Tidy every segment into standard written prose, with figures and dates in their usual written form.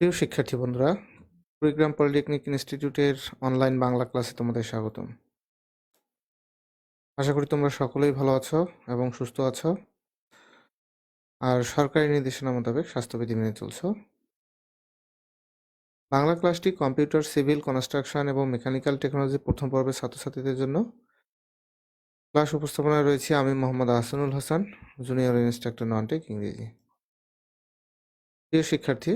প্রিয় শিক্ষার্থী বন্ধুরা, কুড়িগ্রাম পলিটেকনিক ইনস্টিটিউটের অনলাইন বাংলা ক্লাসে তোমাদের স্বাগতম। আশা করি তোমরা সকলেই ভালো আছো এবং সুস্থ আছো আর সরকারি নির্দেশনা মোতাবেক স্বাস্থ্যবিধি মেনে চলছো। বাংলা ক্লাসটি কম্পিউটার, সিভিল, কনস্ট্রাকশন এবং মেকানিক্যাল টেকনোলজি প্রথম পর্বের ছাত্রছাত্রীদের জন্য। ক্লাস উপস্থাপনায় রয়েছে আমি মোহাম্মদ আহসানুল হাসান, জুনিয়র ইনস্ট্রাক্টর, নন-টেক ইংরেজি। প্রিয় শিক্ষার্থী,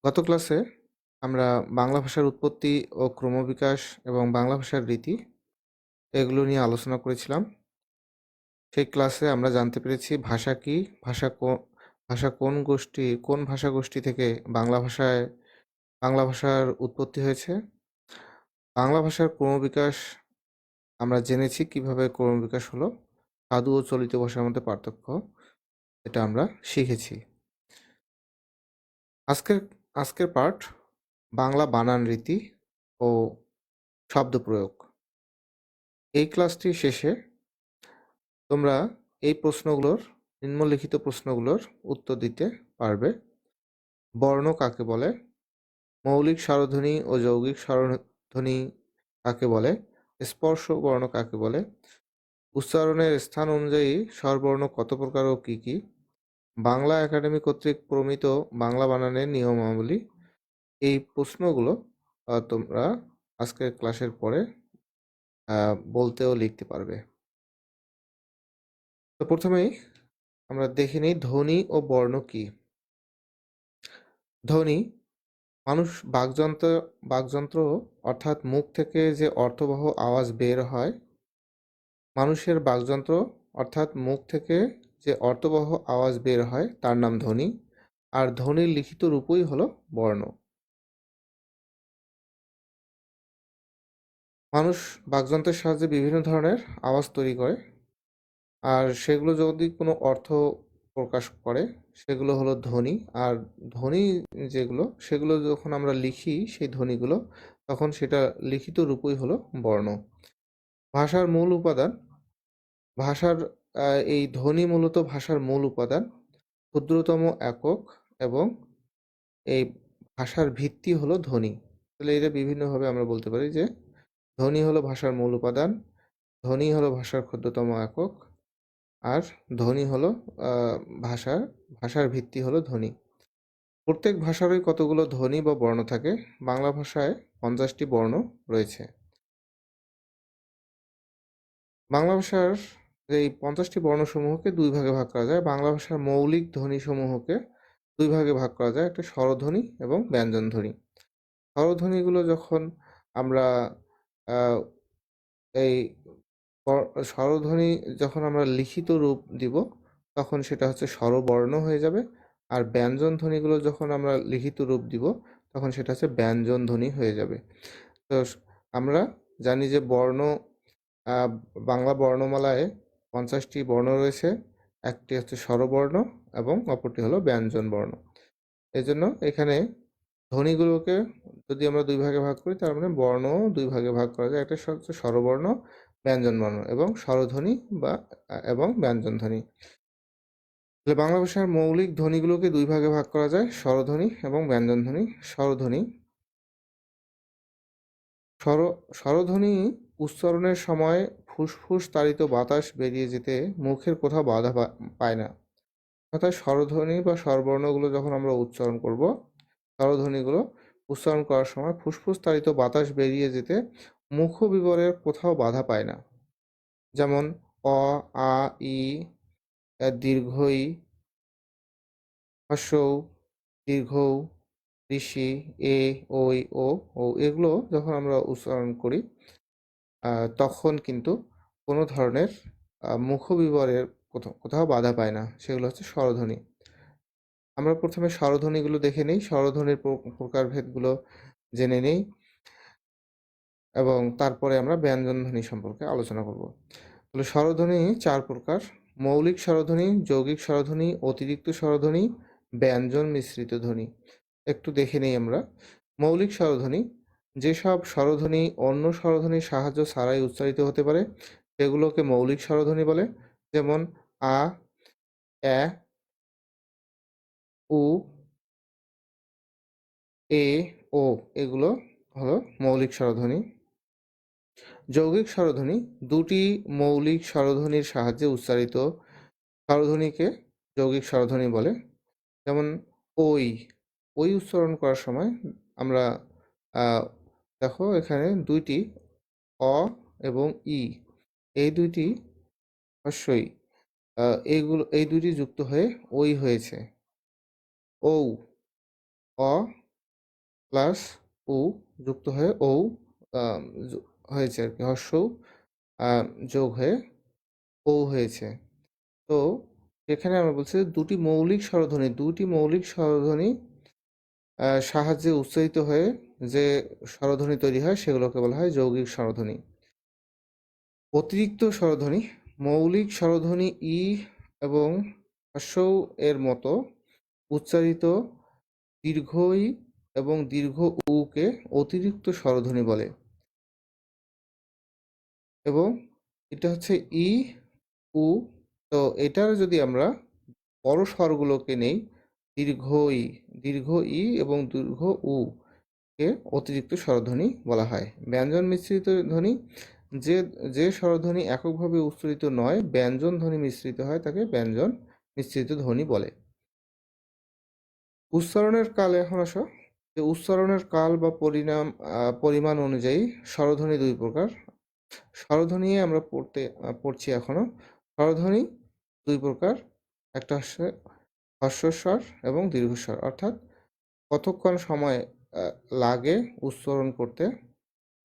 গত ক্লাসে আমরা বাংলা ভাষার উৎপত্তি ও ক্রমবিকাশ এবং বাংলা ভাষার রীতি এগুলো নিয়ে আলোচনা করেছিলাম। সেই ক্লাসে আমরা জানতে পেরেছি ভাষা কি, ভাষা কোন ভাষা গোষ্ঠী থেকে বাংলা ভাষার উৎপত্তি হয়েছে। বাংলা ভাষার ক্রমবিকাশ আমরা জেনেছি কিভাবে ক্রমবিকাশ হলো। সাধু ও চলিত ভাষার মধ্যে পার্থক্য এটা আমরা শিখেছি। আজকের পার্ট বাংলা বানান রীতি ও শব্দ প্রয়োগ। এই ক্লাসটি শেষে তোমরা এই নিম্নলিখিত প্রশ্নগুলোর উত্তর দিতে পারবে। বর্ণ কাকে বলে? মৌলিক স্বরধ্বনি ও যৌগিক স্বরধ্বনি কাকে বলে? স্পর্শ বর্ণ কাকে বলে? উচ্চারণের স্থান অনুযায়ী স্বরবর্ণ কত প্রকার ও কি কি? বাংলা একাডেমি কর্তৃক প্রমিত বাংলা বানানের নিয়মাবলী। এই প্রশ্নগুলো তোমরা আজকের ক্লাসের পরে বলতে ও লিখতে পারবে। তো প্রথমেই আমরা দেখে নিই ধ্বনি ও বর্ণ কি। ধ্বনি মানুষ বাকযন্ত্র অর্থাৎ মুখ থেকে যে অর্থবহ আওয়াজ বের হয়, মানুষের বাকযন্ত্র অর্থাৎ মুখ থেকে যে অর্থবহ আওয়াজ বের হয় তার নাম ধ্বনি। আর ধ্বনির লিখিত রূপই হলো বর্ণ। মানুষ বাকযন্ত্রের সাহায্যে বিভিন্ন ধরনের আওয়াজ তৈরি করে, আর সেগুলো যদি কোনো অর্থ প্রকাশ করে সেগুলো হলো ধ্বনি। আর ধ্বনি সেগুলো যখন আমরা লিখি সেই ধ্বনিগুলো, তখন সেটা লিখিত রূপই হলো বর্ণ। ভাষার মূল উপাদান ভাষার এই ধ্বনি মূলত ভাষার মূল উপাদান, ক্ষুদ্রতম একক, এবং এই ভাষার ভিত্তি হলো ধ্বনি। তাহলে এটা বিভিন্নভাবে আমরা বলতে পারি যে ধ্বনি হলো ভাষার মূল উপাদান, ধ্বনি হলো ভাষার ক্ষুদ্রতম একক, আর ধ্বনি হলো ভাষার ভিত্তি হলো ধ্বনি। প্রত্যেক ভাষারই কতগুলো ধ্বনি বা বর্ণ থাকে। বাংলা ভাষায় 50টি বর্ণ রয়েছে। বাংলা ভাষার এই 50টি বর্ণসমূহকে দুই ভাগে ভাগ করা যায়। বাংলা ভাষার মৌলিক ধ্বনিসমূহকে দুই ভাগে ভাগ করা যায়, একটা স্বরধ্বনি এবং ব্যঞ্জনধ্বনি। স্বরধ্বনিগুলো যখন আমরা আহ, এই স্বরধ্বনি যখন আমরা লিখিত রূপ দিব, তখন সেটা হচ্ছে স্বরবর্ণ হয়ে যাবে। আর ব্যঞ্জন ধ্বনিগুলো যখন আমরা লিখিত রূপ দিব, তখন সেটা হচ্ছে ব্যঞ্জন ধ্বনি হয়ে যাবে। তো আমরা জানি যে বাংলা বর্ণমালায় 50টি বর্ণ রয়েছে। একটি হচ্ছে স্বরবর্ণ এবং অপরটি হলো ব্যঞ্জন বর্ণ। এজন্য এখানে ধ্বনিগুলোকে যদি আমরা দুই ভাগে ভাগ করি, তার মানে বর্ণ দুই ভাগে ভাগ করা যায়। একটা হচ্ছে স্বরবর্ণ, ব্যঞ্জন বর্ণ, এবং স্বরধ্বনি এবং ব্যঞ্জন ধ্বনি। তাহলে বাংলা ভাষার মৌলিক ধ্বনিগুলোকে দুই ভাগে ভাগ করা যায়, স্বরধ্বনি এবং ব্যঞ্জন ধ্বনি। স্বরধ্বনি উচ্চারণের সময় ফুসফুস তাড়িত বাতাস বেরিয়ে যেতে মুখের কোথাও বাধা পায় না। অর্থাৎ স্বরধ্বনি বা স্বরবর্ণগুলো যখন আমরা উচ্চারণ করব, স্বরধ্বনিগুলো উচ্চারণ করার সময় ফুসফুস তাড়িত বাতাস বেরিয়ে যেতে মুখবিবরের কোথাও বাধা পায় না। যেমন অ, আ, ই, দীর্ঘ ই, হ্রস্ব উ, দীর্ঘ উ, ঋষি, এ, ওই, ও এগুলো যখন আমরা উচ্চারণ করি, তখন কিন্তু কোনো ধরনের মুখবিবরের কোথাও বাধা পায় না। সেগুলো হচ্ছে স্বরধ্বনি। আমরা প্রথমে স্বরধ্বনিগুলো দেখে নিই, স্বরধ্বনির প্রকারভেদগুলো জেনে নিই, এবং তারপরে আমরা ব্যঞ্জনধ্বনি সম্পর্কে আলোচনা করব। তাহলে স্বরধ্বনি 4 প্রকার: মৌলিক স্বরধ্বনি, যৌগিক স্বরধ্বনি, অতিরিক্ত স্বরধ্বনি, ব্যঞ্জন মিশ্রিত ধ্বনি। একটু দেখে নিই আমরা। মৌলিক স্বরধ্বনি: যেসব স্বরধ্বনি অন্য স্বরধ্বনির সাহায্য ছাড়াই উচ্চারিত হতে পারে সেগুলোকে মৌলিক স্বরধ্বনি বলে। যেমন আ, এ, উ, এ, ও এগুলো হলো মৌলিক স্বরধ্বনি। যৌগিক স্বরধ্বনি দুটি মৌলিক স্বরধ্বনির সাহায্যে উচ্চারিত স্বরধ্বনিকে যৌগিক স্বরধ্বনি বলে। যেমন ওই, ওই উচ্চারণ করার সময় আমরা দেখো এখানে দুইটি অ এবং ই, এই দুইটি হস্যই, এই দুইটি যুক্ত হয়ে ওই হয়েছে। ঔ, অ প্লাস উ যুক্ত হয়ে ঔ হয়েছে আর কি, হস্য যোগ হয়ে ও হয়েছে। তো এখানে আমরা বলছি দুটি মৌলিক স্বরধ্বনি সাহায্যে উচ্চারিত হয়ে যে স্বরধ্বনি তৈরি হয় সেগুলোকে বলা হয় যৌগিক স্বরধ্বনি। অতিরিক্ত স্বরধ্বনি, মৌলিক স্বরধ্বনি ই এবং হ্রস্ব এর মতো উচ্চারিত দীর্ঘ ই এবং দীর্ঘ উকে অতিরিক্ত স্বরধ্বনি বলে। এবং এটা হচ্ছে ই, উ। তো এটার যদি আমরা বড় স্বরগুলোকে নেই, দীর্ঘ ই এবং দীর্ঘ উ কে অতিরিক্ত স্বরধ্বনি বলা হয়। ব্যঞ্জন মিশ্রিত ধ্বনি, যে স্বরধ্বনি এককভাবে উচ্চারিত নয়, ব্যঞ্জন ধ্বনি মিশ্রিত হয়, তাকে ব্যঞ্জন মিশ্রিত ধ্বনি বলে। উচ্চারণের কাল, এখন আসো যে উচ্চারণের কাল বা পরিমাণ অনুযায়ী স্বরধ্বনি দুই প্রকার। স্বরধ্বনি আমরা পড়ছি এখনো। স্বরধ্বনি দুই প্রকার, একটা হচ্ছে হ্রস্বস্বর এবং দীর্ঘস্বর, অর্থাৎ কতক্ষণ সময় লাগে উচ্চারণ করতে,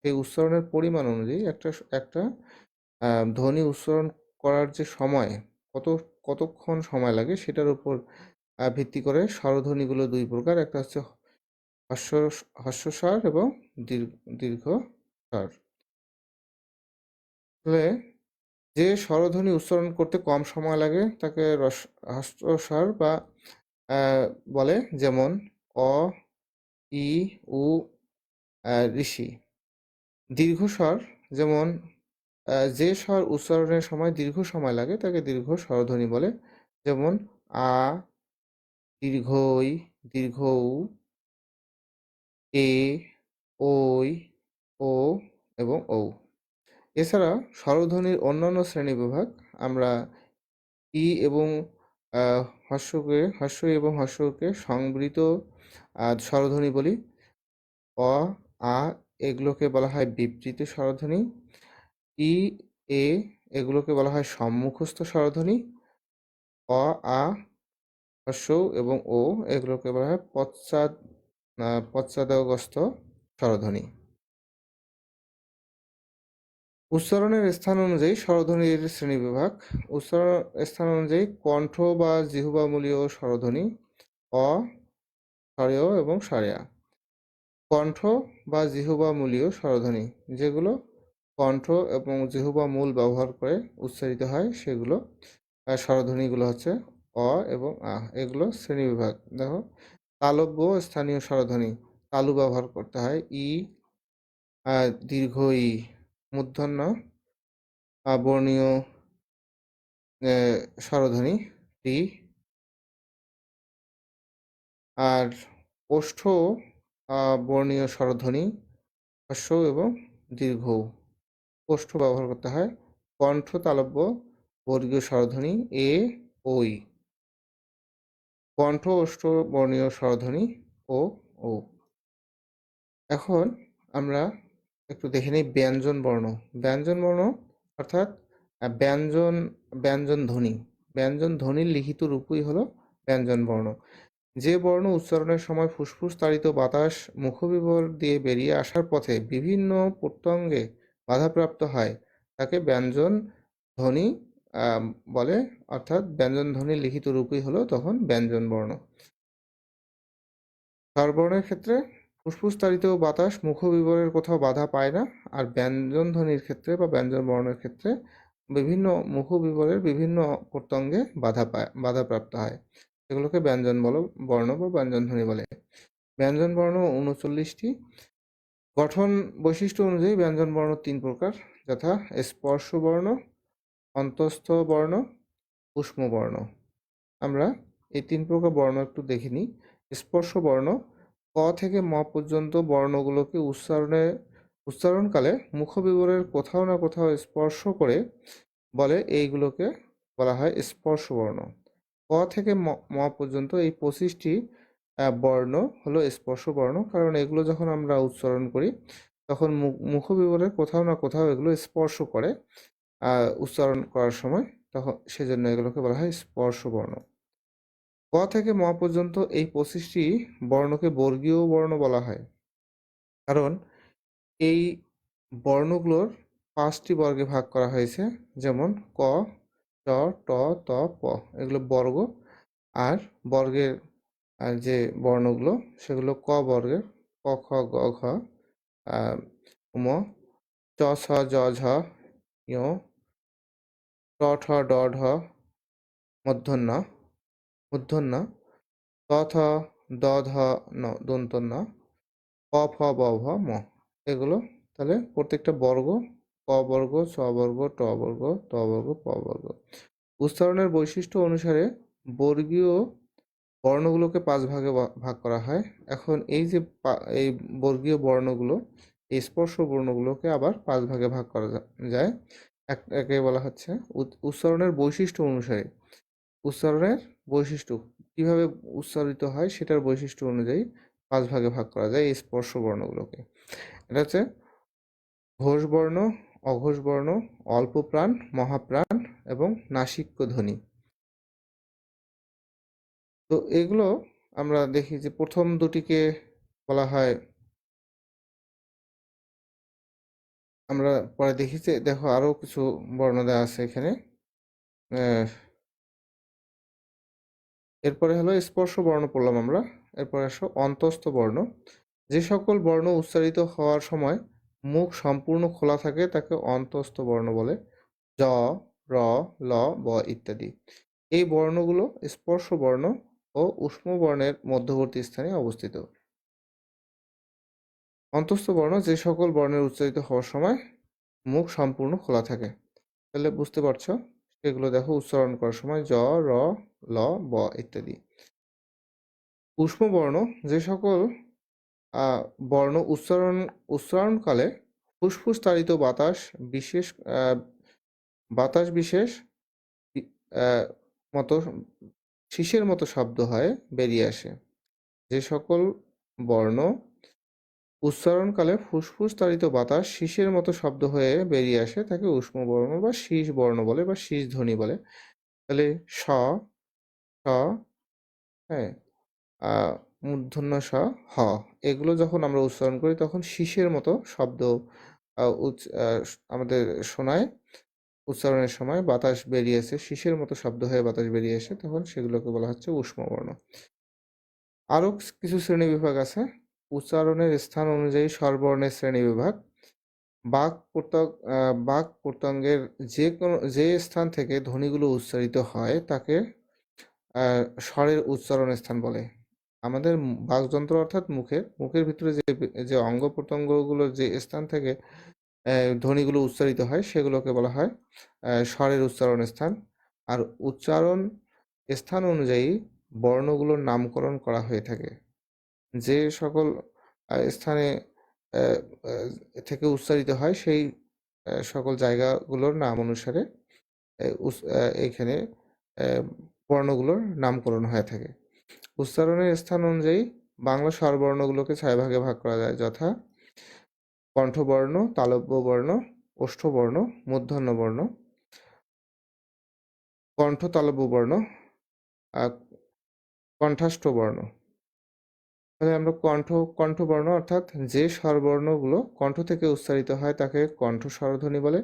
সেই উচ্চারণের পরিমাণ অনুযায়ী একটা ধ্বনি উচ্চারণ করার যে সময়, কতক্ষণ সময় লাগে সেটার উপর ভিত্তি করে স্বরধ্বনিগুলো দুই প্রকার, একটা হচ্ছে হ্রস্বস্বর এবং দীর্ঘস্বর। তাহলে যে স্বরধ্বনি উচ্চারণ করতে কম সময় লাগে তাকে হ্রস্বস্বর বা বলে, যেমন অ, ই, উ, ঋষি। দীর্ঘস্বর, যেমন যে স্বর উচ্চারণের সময় দীর্ঘ সময় লাগে তাকে দীর্ঘ স্বরধ্বনি বলে, যেমন আ, দীর্ঘ ই, দীর্ঘ উ, এ, ওই, ও এবং ঔ। এছাড়া স্বরধ্বনির অন্যান্য শ্রেণীবিভাগ আমরা ই এবং হ্রস্ব এবং হ্রস্বকে সংবৃত স্বরধ্বনি বলি। অ, আ এগুলোকে বলা হয় বিবৃত স্বরধ্বনি। ই, এ এগুলোকে বলা হয় সম্মুখস্থ স্বরধ্বনি। অ, আ, হ্রস্ব এবং ও এগুলোকে বলা হয় পশ্চাদগস্ত স্বরধ্বনি। উচ্চারণের স্থান অনুযায়ী স্বরধ্বনির শ্রেণীবিভাগ। উচ্চারণ স্থান অনুযায়ী কণ্ঠ বা জিহ্বামূলীয় স্বরধ্বনি অ, স্বরেয় এবং স্বরেয়া। কণ্ঠ বা জিহ্বামূলীয় স্বরধ্বনি, যেগুলো কণ্ঠ এবং জিহ্বা মূল ব্যবহার করে উচ্চারিত হয়, সেগুলো স্বরধ্বনিগুলো হচ্ছে অ এবং আ। এগুলো শ্রেণীবিভাগ। দেখো, তালব্য স্থানীয় স্বরধ্বনি, তালু ব্যবহার করতে হয়। ই, দীর্ঘ ই, মূর্ধন্য বর্ণীয় স্বরধ্বনি টি, আর ওষ্ঠ বর্ণীয় স্বরধ্বনি হ্রস্ব এবং দীর্ঘ। ওষ্ঠ ব্যবহার করতে হয়। কণ্ঠ তালব্য বর্গীয় স্বরধ্বনি এ, ওই। কণ্ঠ ওষ্ঠ বর্ণীয় স্বরধ্বনি ও, ও। এখন আমরা একটু দেখে নিই ব্যঞ্জন বর্ণ। ব্যঞ্জন বর্ণ অর্থাৎ ব্যঞ্জন ধ্বনি। ব্যঞ্জন ধ্বনির লিখিত রূপই হলো ব্যঞ্জন বর্ণ। যে বর্ণ উচ্চারণের সময় ফুসফুস তাড়িত বাতাস মুখবিবর দিয়ে বেরিয়ে আসার পথে বিভিন্ন প্রত্যঙ্গে বাধাপ্রাপ্ত হয়, তাকে ব্যঞ্জন ধ্বনি বলে, অর্থাৎ ব্যঞ্জন ধ্বনির লিখিত রূপই হলো তখন ব্যঞ্জন বর্ণ। স্বরবর্ণের ক্ষেত্রে ফুসফুস তাড়িত বাতাস মুখবিবরের কোথাও বাধা পায় না, আর ব্যঞ্জন ধ্বনির ক্ষেত্রে বা ব্যঞ্জন বর্ণের ক্ষেত্রে বিভিন্ন মুখবিবরের বিভিন্ন প্রত্যঙ্গে বাধাপ্রাপ্ত হয়, সেগুলোকে ব্যঞ্জন বর্ণ বা ব্যঞ্জন ধ্বনি বলে। ব্যঞ্জন বর্ণ 39টি। গঠন বৈশিষ্ট্য অনুযায়ী ব্যঞ্জন বর্ণ 3 প্রকার, যথা স্পর্শ বর্ণ, অন্তঃস্থ বর্ণ, ঊষ্ম বর্ণ। আমরা এই 3 প্রকার বর্ণ একটু দেখে নিই। স্পর্শ বর্ণ ক থেকে ম পর্যন্ত বর্ণগুলোকে উচ্চারণকালে মুখবিবরের কোথাও না কোথাও স্পর্শ করে বলে এইগুলোকে বলা হয় স্পর্শ বর্ণ। ক থেকে ম পর্যন্ত এই 25টি বর্ণ হলো স্পর্শ বর্ণ, কারণ এগুলো যখন আমরা উচ্চারণ করি তখন মুখবিবরের কোথাও না কোথাও এগুলো স্পর্শ করে উচ্চারণ করার সময়, তখন সেজন্য এগুলোকে বলা হয় স্পর্শ বর্ণ। ক থেকে ম পর্যন্ত এই 25টি বর্ণকে বর্গীয় বর্ণ বলা হয়, কারণ এই বর্ণগুলোর 5টি বর্গে ভাগ করা হয়েছে, যেমন ক, চ, ট, ত, প, এগুলো বর্গ। আর বর্গের যে বর্ণগুলো সেগুলো ক বর্গের ক, খ, গ, ঘ, ম, চ, ছ, জ, ঝ, ঞ, ট, ঠ, ড, ঢ, মূর্ধন্য মূর্ধন্য, ত, থ, দ, ধ, ন, দন্তন্য, প, ফ, ব, ভ, ম। এগুলো তাহলে প্রত্যেকটা বর্গ ক বর্গ, ছ বর্গ, ট বর্গ, ত বর্গ, প বর্গ। উচ্চারণের বৈশিষ্ট্য অনুসারে বর্গীয় বর্ণগুলোকে 5 ভাগে ভাগ করা হয়। এখন এই যে এই বর্গীয় বর্ণগুলো, এই স্পর্শ বর্ণগুলোকে আবার 5 ভাগে ভাগ করা যায়। একে বলা হচ্ছে উচ্চারণের বৈশিষ্ট্য অনুসারে। উচ্চারণের বৈশিষ্ট্য কিভাবে উচ্চারিত হয় সেটার বৈশিষ্ট্য অনুযায়ী 5 ভাগে ভাগ করা যায় এই স্পর্শ বর্ণগুলোকে। এটা হচ্ছে ঘোষ বর্ণ, অঘোষ বর্ণ, অল্প প্রাণ, মহাপ্রাণ এবং নাসিক্য ধ্বনি। তো এগুলো আমরা দেখি যে প্রথম দুটিকে বলা হয়, আমরা পরে দেখি যে দেখো আরো কিছু বর্ণ দেওয়া আছে এখানে। এরপরে হলো স্পর্শ বর্ণ পড়লাম আমরা, এরপরে আসো অন্তস্থ বর্ণ। যে সকল বর্ণ উচ্চারিত হওয়ার সময় মুখ সম্পূর্ণ খোলা থাকে তাকে অন্তস্থ বর্ণ বলে। জ, র, ল, ব ইত্যাদি। এই বর্ণগুলো স্পর্শ বর্ণ ও ঊষ্ম বর্ণের মধ্যবর্তী স্থানে অবস্থিত। অন্তস্থ বর্ণ যে সকল বর্ণের উচ্চারিত হওয়ার সময় মুখ সম্পূর্ণ খোলা থাকে। তাহলে বুঝতে পারছো, সেগুলো দেখো উচ্চারণ করার সময় জ, র, ল, ব ইত্যাদি। ঊষ্ম বর্ণ যে সকল বর্ণ উচ্চারণকালে ফুসফুস তাড়িত বাতাস বিশেষ মতো শীষের মতো শব্দ হয় বেরিয়ে আসে। যে সকল বর্ণ উচ্চারণকালে ফুসফুস তাড়িত বাতাস শীষের মতো শব্দ হয়ে বেরিয়ে আসে তাকে ঊষ্ম বর্ণ বা শীষ বর্ণ বলে বা শীষ ধ্বনি বলে। তাহলে স, স, হ্যাঁ, মূর্ধন্য স, হ, এগুলো যখন আমরা উচ্চারণ করি তখন শীষের মতো শব্দ আমাদের শোনায়। উচ্চারণের সময় বাতাস বেরিয়ে আসে, শীষের মতো শব্দ হয়ে বাতাস বেরিয়ে আসে, তখন সেগুলোকে বলা হচ্ছে ঊষ্ম বর্ণ। আরো কিছু শ্রেণী বিভাগ আছে। উচ্চারণের স্থান অনুযায়ী স্বরবর্ণের শ্রেণী বিভাগ। বাক প্রত্যঙ্গের যে স্থান থেকে ধ্বনিগুলো উচ্চারিত হয় তাকে স্বরের উচ্চারণ স্থান বলে। আমাদের বাকযন্ত্র অর্থাৎ মুখের ভিতরে যে অঙ্গ প্রত্যঙ্গগুলোর যে স্থান থেকে ধ্বনিগুলো উচ্চারিত হয় সেগুলোকে বলা হয় স্বরের উচ্চারণ স্থান। আর উচ্চারণ স্থান অনুযায়ী বর্ণগুলোর নামকরণ করা হয়ে থাকে। যে সকল স্থানে থেকে উচ্চারিত হয় সেই সকল জায়গাগুলোর নাম অনুসারে এখানে বর্ণগুলোর নামকরণ হয়ে থাকে। উচ্চারণের স্থান অনুযায়ী বাংলা স্বরবর্ণগুলোকে 6 ভাগে ভাগ করা যায়, যথা কণ্ঠবর্ণ, তালব্য বর্ণ, ওষ্ঠবর্ণ, মূর্ধন্য বর্ণ। কণ্ঠ তালব্য বর্ণ, কণ্ঠাষ্ঠ বর্ণ। তাহলে আমরা কণ্ঠবর্ণ অর্থাৎ যে স্বরবর্ণগুলো কণ্ঠ থেকে উচ্চারিত হয় তাকে কণ্ঠ স্বরধ্বনি বলে,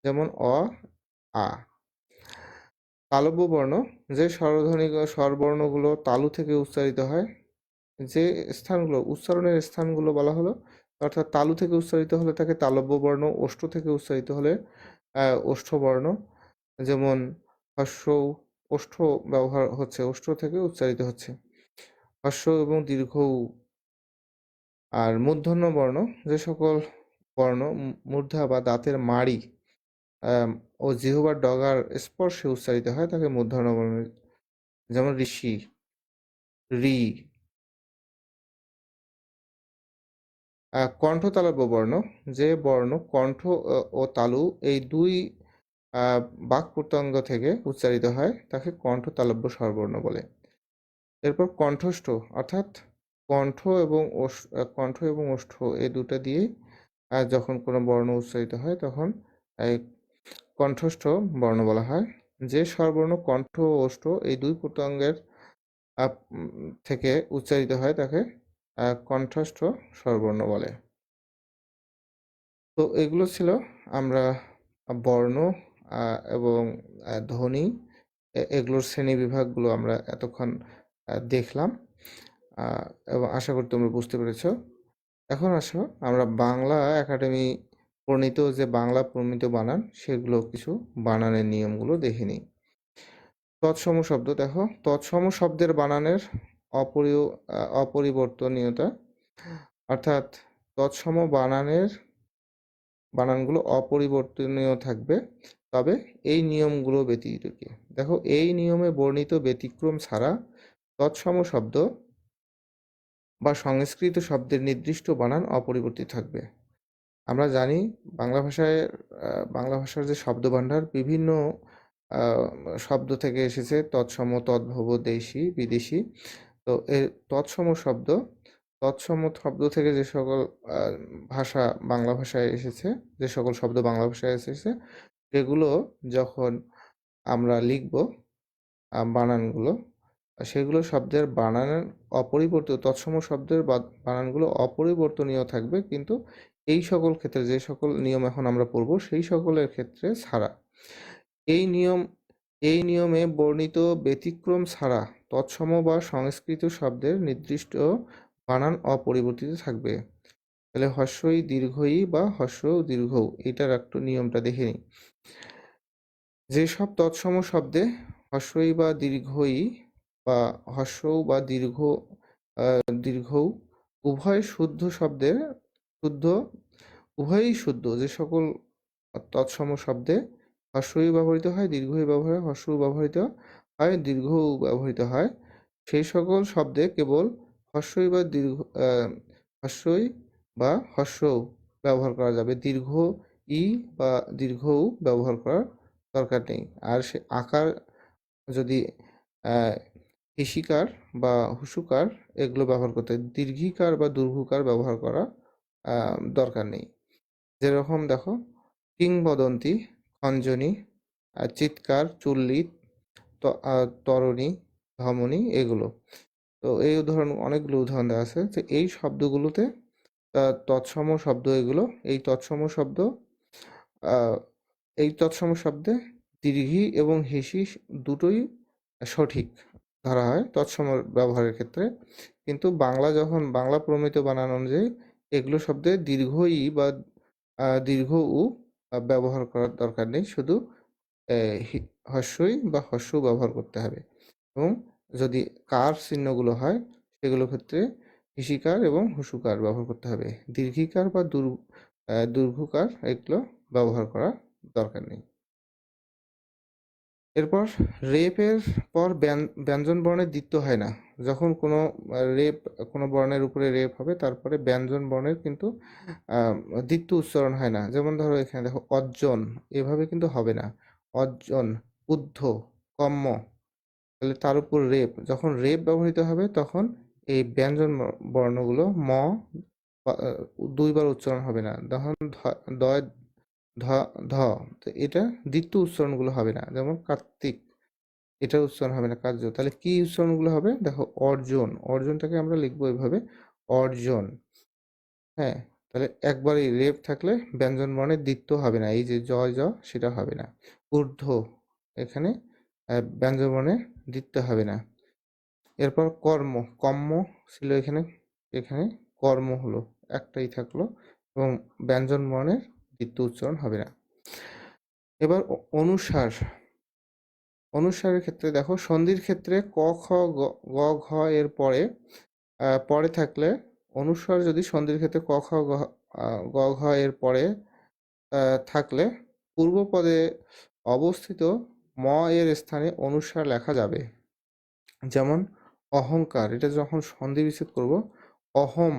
যেমন অ, আ। তালব্য বর্ণ যে স্বরবর্ণগুলো তালু থেকে উচ্চারিত হয়, যে স্থানগুলো উচ্চারণের স্থানগুলো বলা হলো, অর্থাৎ তালু থেকে উচ্চারিত হলে তাকে তালব্য বর্ণ, ওষ্ঠ থেকে উচ্চারিত হলে ওষ্ঠ বর্ণ, যেমন হস্য, ওষ্ঠ ব্যবহার হচ্ছে, ওষ্ঠ থেকে উচ্চারিত হচ্ছে হস্য এবং দীর্ঘ। আর মূর্ধন্য বর্ণ যে সকল বর্ণ মূর্ধা বা দাঁতের মাড়ি ও জিহ্বার ডগার স্পর্শে উচ্চারিত হয় তাকে মূর্ধন্য বর্ণ, যেমন ঋষি, রি, কণ্ঠতালব্য বর্ণ, যে বর্ণ কণ্ঠ ও তালু এই দুই বাক প্রত্যঙ্গ থেকে উচ্চারিত হয় তাকে কণ্ঠতালব্য স্বরবর্ণ বলে। এরপর কণ্ঠস্থ, অর্থাৎ কণ্ঠ এবং ওষ্ঠ এই দুটো দিয়ে যখন কোনো বর্ণ উচ্চারিত হয় তখন এই কণ্ঠস্থ বর্ণ বলা হয়। যে স্বরবর্ণ কণ্ঠ ও ওষ্ঠ এই দুই প্রত্যঙ্গের থেকে উচ্চারিত হয় তাকে কণ্ঠস্থ স্বরবর্ণ বলে। তো এগুলো ছিল আমরা বর্ণ এবং ধ্বনি এগুলোর শ্রেণী বিভাগগুলো আমরা এতক্ষণ দেখলাম এবং আশা করি তোমরা বুঝতে পেরেছ। এখন আসো আমরা বাংলা একাডেমি প্রণীত যে বাংলা প্রমিত বানান সেগুলো কিছু বানানের নিয়মগুলো দেখে নিই। তৎসম শব্দ, দেখো তৎসম শব্দের বানানের অপরিবর্তনীয়তা, অর্থাৎ তৎসম বানানগুলো অপরিবর্তনীয় থাকবে, তবে এই নিয়মগুলো ব্যতীত কি, দেখো এই নিয়মে বর্ণিত ব্যতিক্রম ছাড়া তৎসম শব্দ বা সংস্কৃত শব্দের নির্দিষ্ট বানান অপরিবর্তিত থাকবে। আমরা জানি বাংলা ভাষার যে শব্দভাণ্ডার বিভিন্ন শব্দ থেকে এসেছে, তৎসম, তদ্ভব, দেশি, বিদেশি। তো এই তৎসম শব্দ থেকে যে সকল বাংলা ভাষায় এসেছে, যে সকল শব্দ বাংলা ভাষায় এসেছে, সেগুলো যখন আমরা লিখব বানানগুলো, সেগুলো শব্দের বানানের তৎসম শব্দের বানানগুলো অপরিবর্তনীয় থাকবে, কিন্তু এই সকল ক্ষেত্রে যে সকল নিয়ম এখন আমরা পড়ব সেই সকলের ক্ষেত্রে ছাড়া। এই নিয়মে বর্ণিত ব্যতিক্রম ছাড়া তৎসম বা সংস্কৃত শব্দের নির্দিষ্ট বানান অপরিবর্তিত থাকবে। তাহলে হ্রস্বই দীর্ঘই বা হ্রস্ব দীর্ঘ, এটার একটু নিয়মটা দেখে নিই। যেসব তৎসম শব্দে হ্রস্বই বা দীর্ঘই বা হ্রস্ব বা দীর্ঘ উভয়ই শুদ্ধ, যে সকল তৎসম শব্দে হ্রস্বই ব্যবহৃত হয়, দীর্ঘই ব্যবহার হয়, হ্রস্ব ব্যবহৃত হয়, দীর্ঘ ব্যবহৃত হয়, সেই সকল শব্দে কেবল হ্রস্বই বা হ্রস্ব ব্যবহার করা যাবে, দীর্ঘ ই বা দীর্ঘ উ ব্যবহার করার দরকার নেই। আর সে আকার যদি হিসিকার বা হুসুকার এগুলো ব্যবহার করতে, দীর্ঘিকার বা দীর্ঘকার ব্যবহার করা দরকার নেই। যেরকম দেখো কিংবদন্তি, খঞ্জনি, চিৎকার, চুল্লি, তরণী, ধমনী, এগুলো। তো এই অনেকগুলো উদাহরণ দেওয়া আছে যে এই শব্দগুলোতে তৎসম শব্দ, এগুলো এই তৎসম শব্দে দীর্ঘি এবং হিসি দুটোই সঠিক ধরা হয় তৎসম ব্যবহারের ক্ষেত্রে, কিন্তু যখন বাংলা প্রমিত বানান অনুযায়ী এগুলো শব্দে দীর্ঘ ই বা দীর্ঘ উ ব্যবহার করার দরকার নেই, শুধু হ্রস্বই বা হ্রস্ব ব্যবহার করতে হবে। এবং যদি কার চিহ্নগুলো হয় সেগুলোর ক্ষেত্রে হিসিকার এবং হুসুকার ব্যবহার করতে হবে, দীর্ঘিকার বা দীর্ঘকার এগুলো ব্যবহার করা দরকার নেই। এরপর রেপের পর ব্যঞ্জন বর্ণের দ্বিত্ব হয় না। যখন কোনো বর্ণের উপরে রেপ হবে তারপরে ব্যঞ্জন বর্ণের কিন্তু দ্বিত্ব উচ্চারণ হয় না। যেমন ধরো এখানে দেখো অর্জন, এভাবে কিন্তু হবে না। অর্জন, উদ্ধ, কম্ম, তাহলে তার উপর রেপ, যখন রেপ ব্যবহৃত হবে তখন এই ব্যঞ্জন বর্ণগুলো দুইবার উচ্চারণ হবে না। তখন ধ, তো এটা দ্বিতীয় উচ্চারণগুলো হবে না। যেমন কার্তিক, এটা উচ্চারণ হবে না কার্য, তাহলে কি উচ্চারণগুলো হবে দেখো অর্জনটাকে আমরা লিখবো এভাবে, অর্জন। হ্যাঁ, তাহলে একবারই রেপ থাকলে ব্যঞ্জন বর্ণের দ্বিতীয় হবে না, এই যে জ সেটা হবে না। ঊর্ধ্ব, এখানে ব্যঞ্জন বর্ণের দ্বিতীয় হবে না। এরপর কম্ম ছিল এখানে কর্ম হলো, একটাই থাকলো এবং ব্যঞ্জন বর্ণের দ্বিতীয় উচ্চারণ হবে না। এবার অনুসারের ক্ষেত্রে দেখো সন্ধির ক্ষেত্রে ক, খ, গ, ঘ এর পরে থাকলে অনুস্বার যদি সন্ধির ক্ষেত্রে ক, খ, গ, ঘ এর পরে থাকলে পূর্ব পদে অবস্থিত ম এর স্থানে অনুস্বার লেখা যাবে। যেমন অহংকার, এটা যখন সন্ধি বিচ্ছেদ করব, অহম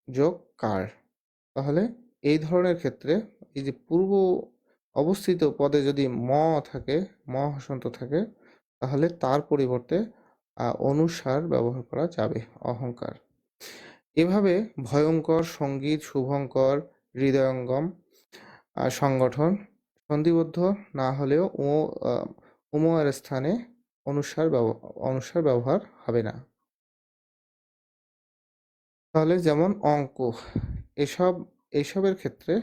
যোগ কার। তাহলে এই ধরনের ক্ষেত্রে এই যে পূর্ব অবস্থিত পদে যদি ম থাকে, ম হসন্ত থাকে, তাহলে তার পরিবর্তে অনুস্বার ব্যবহার করা যাবে, অহংকার। এভাবে ভয়ঙ্কর, সঙ্গীত, শুভঙ্কর, হৃদয়ঙ্গম, সংগঠন সন্ধিবদ্ধ না হলেও উময়ের স্থানে অনুস্বার ব্যবহার হবে না। তাহলে যেমন অঙ্ক, এসবের ক্ষেত্রে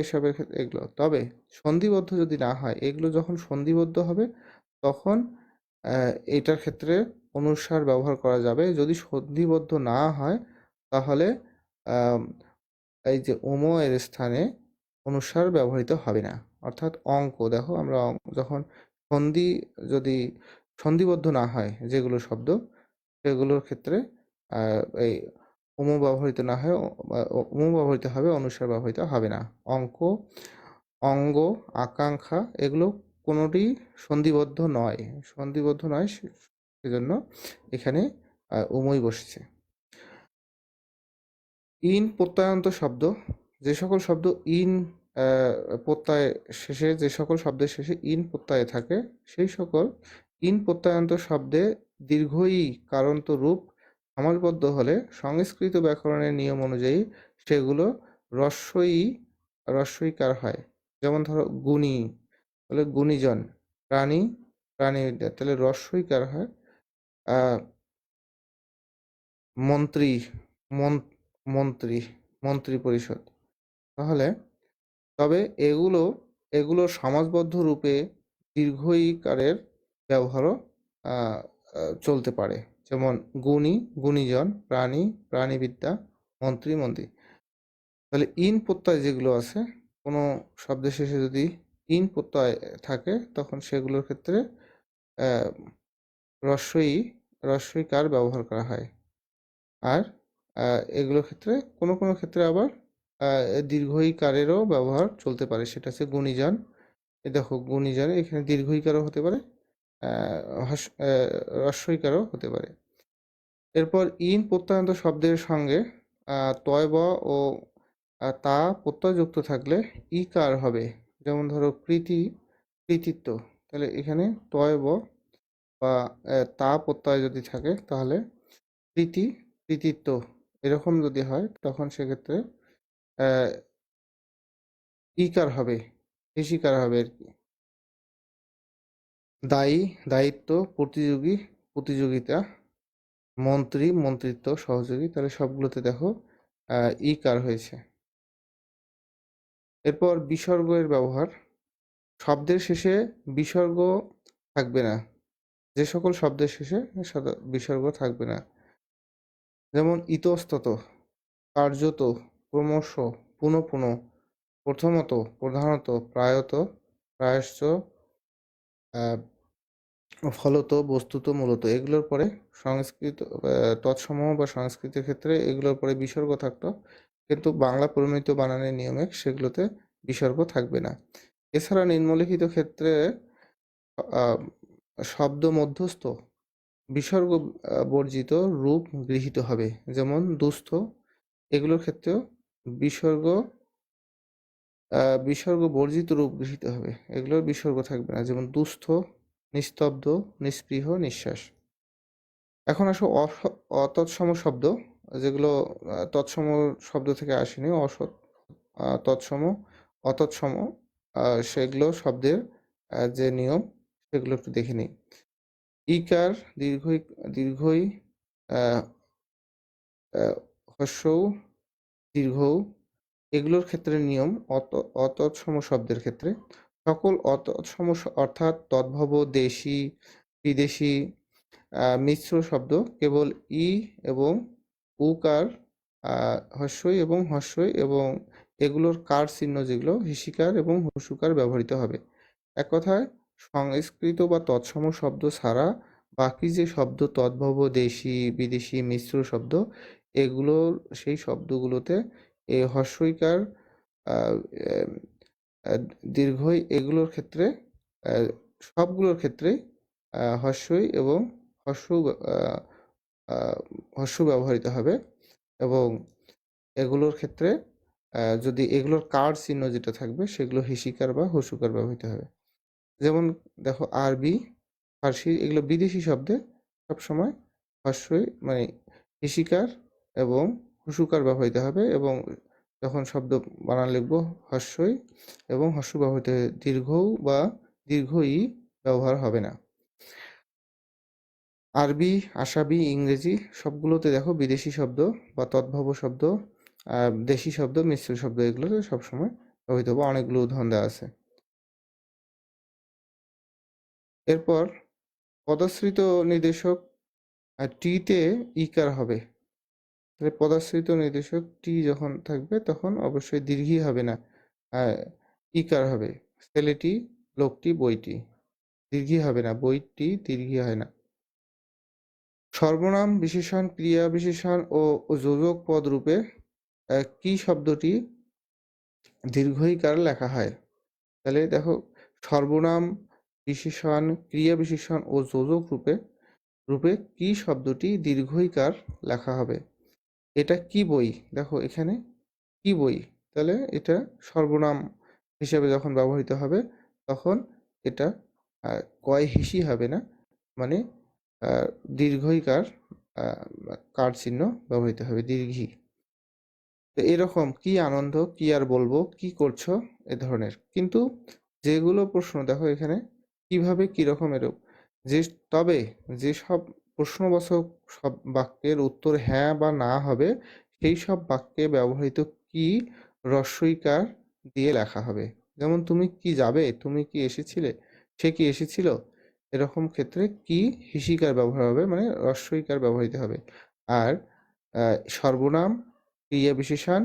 এসবের ক্ষেত্রে এগুলো। তবে সন্ধিবদ্ধ যদি না হয়, এগুলো যখন সন্ধিবদ্ধ হবে তখন এটার ক্ষেত্রে অনুস্বার ব্যবহার করা যাবে। যদি সন্ধিবদ্ধ না হয় তাহলে আম, এই যে এর স্থানে অনুস্বার ব্যবহৃত হবে না। অর্থাৎ অঙ্ক, দেখো আমরা যখন সন্ধি যদি সন্ধিবদ্ধ না হয় যেগুলো শব্দ, সেগুলোর ক্ষেত্রে এই ব্যবহৃত না হয়, ব্যবহৃত হবে, অনুস্বার ব্যবহৃত হবে না। অঙ্ক, অঙ্গ, আকাঙ্ক্ষা এগুলো কোনোটি সন্ধিবদ্ধ নয়, সেজন্য এখানে উমই বসেছে। ইন প্রত্যয়ান্ত শব্দ, যে সকল শব্দ ইন প্রত্যয় শেষে, যে সকল শব্দের শেষে ইন প্রত্যয় থাকে, সেই সকল ইন প্রত্যয়ান্ত শব্দে দীর্ঘই কারন্ত রূপ সমাসবদ্ধ হলে সংস্কৃত ব্যাকরণের নিয়ম অনুযায়ী সেগুলো রস্বইকার হয়। যেমন ধরো গুণী, তাহলে গুণীজন, প্রাণী, প্রাণীবিদ্যা, তাহলে রস্বইকার হয়। মন্ত্রী, মন্ত্রী, মন্ত্রী পরিষদ। তাহলে তবে এগুলো সমাসবদ্ধ রূপে দীর্ঘইকারের ব্যবহারও চলতে পারে। যেমন গুণী, গুণীজন, প্রাণী, প্রাণীবিদ্যা, মন্ত্রী, মন্ত্রী। তাহলে ইন প্রত্যয় যেগুলো আছে, কোনো শব্দের শেষে যদি ইন প্রত্যয় থাকে তখন সেগুলোর ক্ষেত্রে রস্বইকার ব্যবহার করা হয়। আর এগুলোর ক্ষেত্রে কোনো কোনো ক্ষেত্রে আবার দীর্ঘইকারেরও ব্যবহার চলতে পারে, সেটা হচ্ছে গুণীজন। দেখো গুণীজন, এখানে দীর্ঘইকারও হতে পারে, হ্রস্বইকারও হতে পারে। এরপর ইন প্রত্যয়ান্ত শব্দের সঙ্গে তয় ব ও তা প্রত্যয়যুক্ত থাকলে ইকার হবে। যেমন ধরো কৃতিত্ব, তাহলে এখানে তয় ব বা তা প্রত্যয় যদি থাকে তাহলে কৃতিত্ব এরকম যদি হয় তখন সেক্ষেত্রে ইকার হবে, ইকার হবে আর কি। দায়ী, দায়িত্ব, প্রতিযোগী, প্রতিযোগিতা, মন্ত্রী, মন্ত্রিত্ব, সহযোগী, তাহলে সবগুলোতে দেখো ইকার হয়েছে। এরপর বিসর্গ এর ব্যবহার, শব্দের শেষে বিসর্গ থাকবে না। যে সকল শব্দের শেষে বিসর্গ থাকবে না, যেমন ইতস্তত, কার্যত, ক্রমশ, পুনঃ পুনঃ, প্রথমত, প্রধানত, প্রায়ত, প্রায়শ্চ, ফলত, বস্তুত, মূলত, এগুলোর পরে সংস্কৃত তৎসমূহ বা সংস্কৃতের ক্ষেত্রে এগুলোর পরে বিসর্গ থাকতো, কিন্তু বাংলা প্রমিত বানানের নিয়মে সেগুলোতে বিসর্গ থাকবে না। এছাড়া নিম্নলিখিত ক্ষেত্রে শব্দ মধ্যস্থ বিসর্গ বর্জিত রূপ গৃহীত হবে। যেমন দুস্থ, এগুলোর ক্ষেত্রেও বিসর্গ বর্জিত রূপ গৃহীত হবে, এগুলোর বিসর্গ থাকবে না। যেমন দুস্থ, নিস্তব্ধ, নিস্পৃহ, নিঃশ্বাস। এখন আসো অতৎসম শব্দ, যেগুলো তৎসম শব্দ থেকে আসেনি, তৎসম, অতৎসম, সেগুলো শব্দের যে নিয়ম সেগুলো একটু দেখে নিই। ইকার, দীর্ঘই, হ্রস্বউ, দীর্ঘউ, এগুলোর ক্ষেত্রে নিয়ম অতৎসম শব্দের ক্ষেত্রে সকল অতৎসম অর্থাৎ তদ্ভব, দেশি, বিদেশি, মিশ্র শব্দ কেবল ই এবং উকার, হ্রস্বই এবং হ্রস্বই এবং এগুলোর কার চিহ্ন যেগুলো হিসিকার এবং হুসুকার ব্যবহৃত হবে। এক কথায় সংস্কৃত বা তৎসম শব্দ ছাড়া বাকি যে শব্দ তদ্ভব, দেশি, বিদেশি, মিশ্র শব্দ, এগুলোর সেই শব্দগুলোতে এই হ্রস্বইকার, দীর্ঘই, এগুলোর ক্ষেত্রে সবগুলোর ক্ষেত্রেই হ্রস্বই এবং হ্রস্ব ব্যবহৃত হবে। এবং এগুলোর ক্ষেত্রে যদি এগুলোর কার চিহ্ন যেটা থাকবে সেগুলো হিসিকার বা হস্যকার ব্যবহৃত হবে। যেমন দেখো আরবি, ফার্সি এগুলো বিদেশি শব্দে সবসময় হস্যই মানে হিসিকার এবং হস্যকার ব্যবহৃত হবে, এবং যখন শব্দ বানান লিখব হস্যই এবং হস্য ব্যবহৃত হবে, দীর্ঘ বা দীর্ঘ ই ব্যবহার হবে না। আরবি, আসাবি, ইংরেজি সবগুলোতে দেখো বিদেশি শব্দ বা তদ্ভব শব্দ, দেশি শব্দ, মিশ্র শব্দ এগুলোতে সবসময় ব্যবহৃত হবে। অনেকগুলো উদাহরণ দেওয়া আছে। এরপর পদাশ্রিত নির্দেশক টিতে ইকার হবে। তাহলে পদাশ্রিত নির্দেশক টি যখন থাকবে তখন অবশ্যই দীর্ঘই হবে না, ইকার হবে। ছেলেটি, লোকটি, বইটি দীর্ঘই হবে না, বইটি দীর্ঘই হয় না। সর্বনাম, বিশেষণ, ক্রিয়া বিশেষণ ও যোজক পদ রূপে কি শব্দটি দীর্ঘইকার লেখা হয়? তাহলে দেখো সর্বনাম, বিশেষণ, ক্রিয়া বিশেষণ ও যোজক রূপে কি শব্দটি দীর্ঘইকার লেখা হবে? এটা কি বই? দেখো এখানে কি বই, তাহলে এটা সর্বনাম হিসেবে যখন ব্যবহৃত হবে তখন এটা কয় হিসি হবে না, মানে দীর্ঘইকার কার চিহ্ন ব্যবহৃত হবে, দীর্ঘী। তো এরকম কি আনন্দ, কি আর বলবো, কি করছো, এ ধরনের। কিন্তু যেগুলো প্রশ্ন দেখো এখানে কিভাবে কিরকম এরকম, যে তবে যেসব প্রশ্নবাচক সব বাক্যের উত্তর হ্যাঁ বা না হবে সেই সব বাক্যে ব্যবহৃত কি রস্বইকার দিয়ে লেখা হবে। যেমন তুমি কি যাবে, তুমি কি এসেছিলে, সে কি এসেছিল, এরকম ক্ষেত্রে কি হিসিকার ব্যবহার হবে, মানে রস্বইকার ব্যবহৃত হবে। আর সর্বনাম, ক্রিয়া বিশেষণ,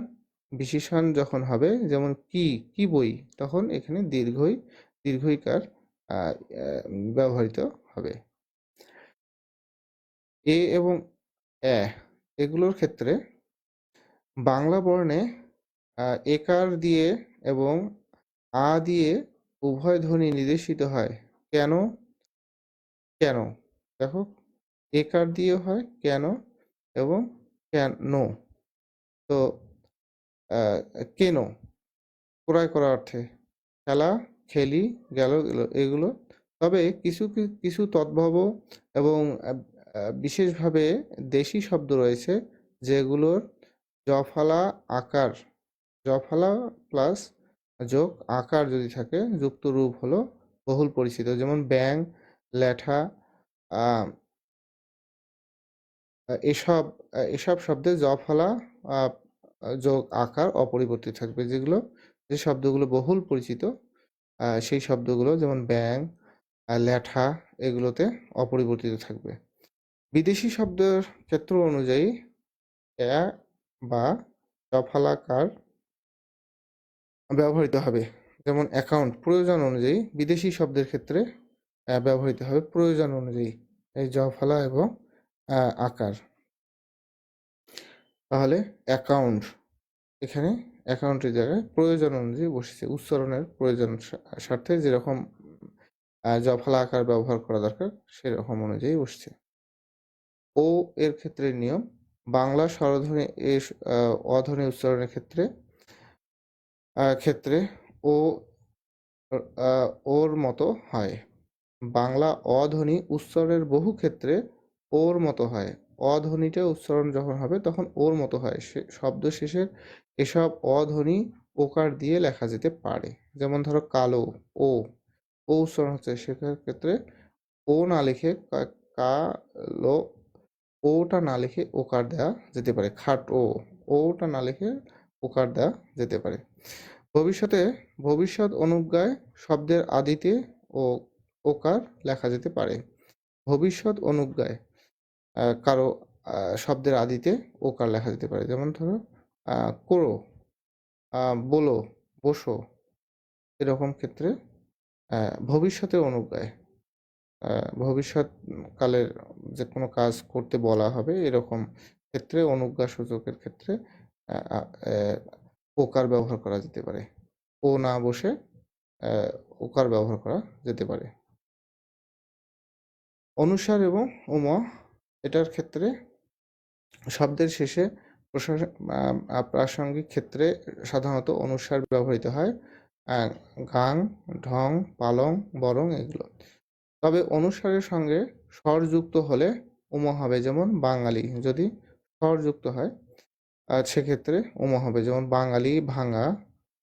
বিশেষণ যখন হবে যেমন কি, কি বই, তখন এখানে দীর্ঘইকার ব্যবহৃত হবে। এ এবং এ এগুলোর ক্ষেত্রে বাংলা বর্ণে একার দিয়ে এবং আ দিয়ে উভয় ধ্বনি নির্দেশিত হয়। কেন? কেন? দেখো একার দিয়ে হয় কেন এবং কেন। তো কেন ক্রয় করা অর্থে, খেলা, খেলি, গেল এগুলো। তবে কিছু তদ্ভব এবং বিশেষভাবে দেশি শব্দ রয়েছে যেগুলোর জফলা আকার, জফলা প্লাস যোগ আকার যদি থাকে যুক্ত রূপ হলো বহুল পরিচিত। যেমন ব্যাং, ল্যাঠা, আহ, এসব এসব শব্দে জফলা যোগ আকার অপরিবর্তিত থাকবে। যে শব্দগুলো বহুল পরিচিত সেই শব্দগুলো যেমন ব্যাং, ল্যাঠা এগুলোতে অপরিবর্তিত থাকবে। বিদেশি শব্দের ক্ষেত্র অনুযায়ী এ বা জফলাকার ব্যবহৃত হবে। যেমন অ্যাকাউন্ট প্রয়োজন অনুযায়ী বিদেশি শব্দের ক্ষেত্রে ব্যবহৃত হবে প্রয়োজন অনুযায়ী এই জফলা এবং আকার। তাহলে অ্যাকাউন্ট, এখানে অ্যাকাউন্টের জায়গায় প্রয়োজন অনুযায়ী বসেছে, উচ্চারণের প্রয়োজন স্বার্থে যেরকম জফলা আকার ব্যবহার করা দরকার সেরকম অনুযায়ী বসছে। ও এর ক্ষেত্রে নিয়ম, বাংলা স্বরধ্বনি অধ্বনি উচ্চারণের ক্ষেত্রে ও ওর মতো হয়। বাংলা অধ্বনি উচ্চারণের বহু ক্ষেত্রে ওর মতো হয়। অধ্বনিটা উচ্চারণ যখন হবে তখন ওর মতো হয়। শব্দ শেষের এসব অধ্বনি ওকার দিয়ে লেখা যেতে পারে। যেমন ধরো কালো, ও ও উচ্চারণ হচ্ছে, সেক্ষেত্রে ও না লিখে কালো, ওটা না লিখে ওকার দেওয়া যেতে পারে। খাটো, ওটা না লিখে ওকার দেওয়া যেতে পারে। ভবিষ্যৎ অনুজ্ঞায় শব্দের আদিতে ও ওকার লেখা যেতে পারে। ভবিষ্যৎ অনুজ্ঞায় কারো শব্দের আদিতে ওকার লেখা যেতে পারে। যেমন ধরো করো, বলো, বসো, এরকম ক্ষেত্রে ভবিষ্যতের অনুজ্ঞায় ভবিষ্যৎ কালের যে কোনো কাজ করতে বলা হবে এরকম ক্ষেত্রে অনুজ্ঞা সূচকের ক্ষেত্রে ওকার ব্যবহার করা যেতে পারে। ও না বসে ওকার ব্যবহার করা যেতে পারে। অনুসার এবং উম এটার ক্ষেত্রে শব্দের শেষে প্রাসঙ্গিক ক্ষেত্রে সাধারণত অনুস্বার ব্যবহৃত হয়, গাং, ঢং, পালং, বরং এগুলো। তবে অনুস্বারের সঙ্গে স্বর যুক্ত হলে হবে, যেমন বাঙালি যদি স্বর যুক্ত হয় সেক্ষেত্রে হবে, যেমন বাঙালি, ভাঙা,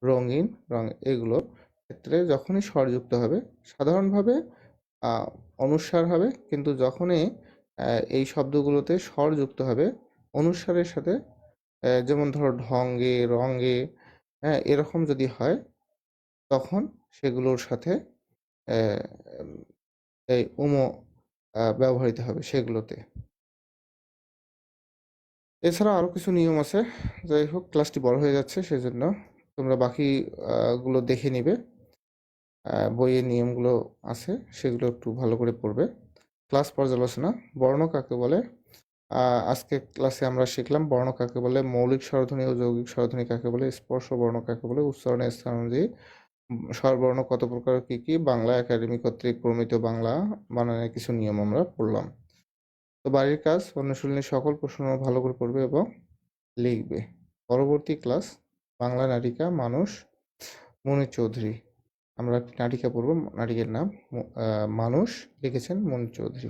রঙিন, রং এগুলোর ক্ষেত্রে যখনই স্বর যুক্ত হবে সাধারণভাবে অনুস্বার হবে, কিন্তু যখনই এই শব্দগুলোতে স্বর যুক্ত হবে অনুস্বারের সাথে, যেমন ধরো ঢঙ্গে, রঙে, হ্যাঁ এরকম যদি হয় তখন সেগুলোর সাথে এই ব্যবহৃত হবে সেগুলোতে। এছাড়া আরও কিছু নিয়ম আছে। যাই হোক, ক্লাসটি বড় হয়ে যাচ্ছে, সেজন্য তোমরা বাকি গুলো দেখে নিবে। বইয়ের নিয়মগুলো আছে সেগুলো একটু ভালো করে পড়বে। ক্লাস পর্যালোচনা। বর্ণ কাকে বলে? আজকে ক্লাসে আমরা শিখলাম বর্ণ কাকে বলে, মৌলিক স্বরধ্বনি ও যৌগিক স্বরধ্বনি কাকে বলে, স্পর্শ বর্ণ কাকে বলে, উচ্চারণের স্থান অনুযায়ী স্বরবর্ণ কত প্রকার, কি কি, বাংলা একাডেমি কর্তৃক প্রমিত বাংলা বানানের কিছু নিয়ম আমরা পড়লাম। তো বাড়ির কাজ, অনুশীলনী সকল প্রশ্ন ভালো করে পড়বে এবং লিখবে। পরবর্তী ক্লাস বাংলা নাটিকা মানুষ, মনির চৌধুরী। আমরা একটি নাটিকা পড়ব, নাটিকার নাম মানুষ, লিখেছেন মনির চৌধুরী।